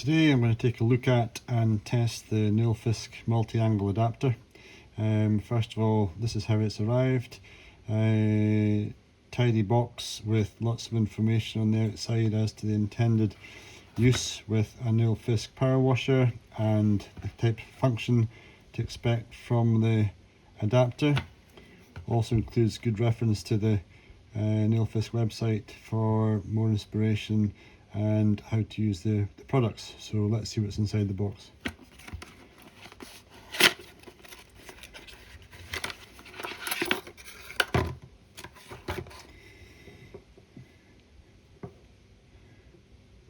Today I'm going to take a look at and test the Nilfisk Multi-Angle Adaptor. First of all, this is how it's arrived. Tidy box with lots of information on the outside as to the intended use with a Nilfisk power washer and the type of function to expect from the adapter. Also includes good reference to the Nilfisk website for more inspiration and how to use the products. So let's see what's inside the box.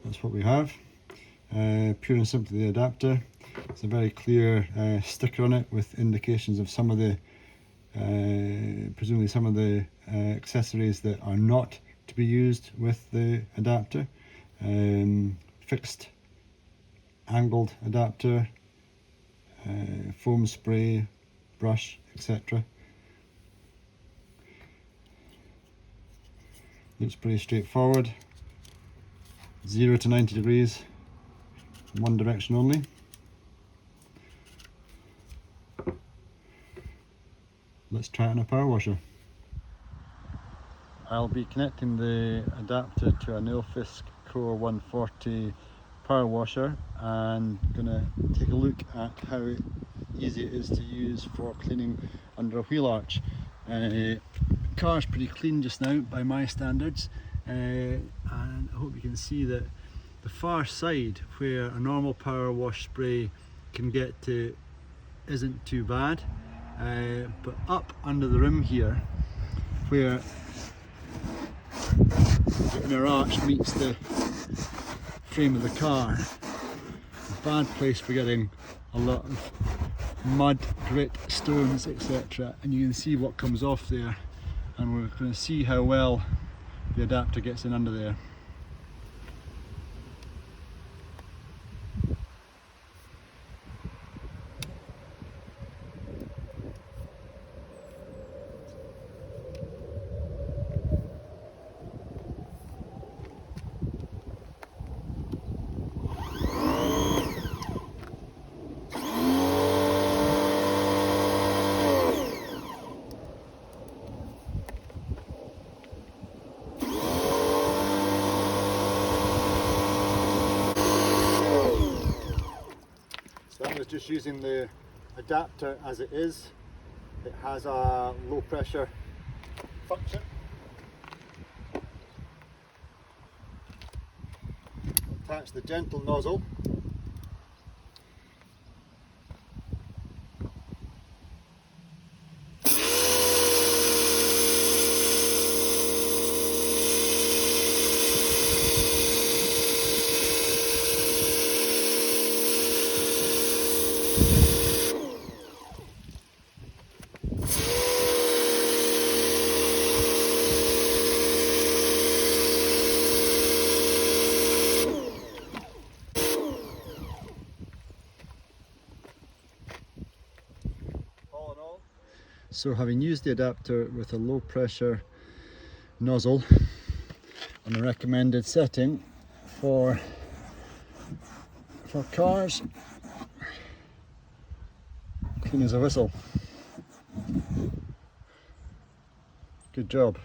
That's what we have. Pure and simply the adapter. It's a very clear sticker on it with indications of some of the presumably some of the accessories that are not to be used with the adapter. Fixed angled adapter, foam spray, brush, etc. Looks pretty straightforward. 0 to 90 degrees, one direction only. Let's try it on a power washer. I'll be connecting the adapter to a Nilfisk Core 140 power washer and gonna take a look at how easy it is to use for cleaning under a wheel arch. Car's pretty clean just now by my standards, and I hope you can see that the far side where a normal power wash spray can get to isn't too bad, but up under the rim here where the inner arch meets the frame of the car, a bad place for getting a lot of mud, grit, stones, etc. And you can see what comes off there, and we're going to see how well the adapter gets in under there. That was just using the adapter as it is. It has a low pressure function. Attach the gentle nozzle. So having used the adapter with a low pressure nozzle on the recommended setting for cars, clean as a whistle. Good job.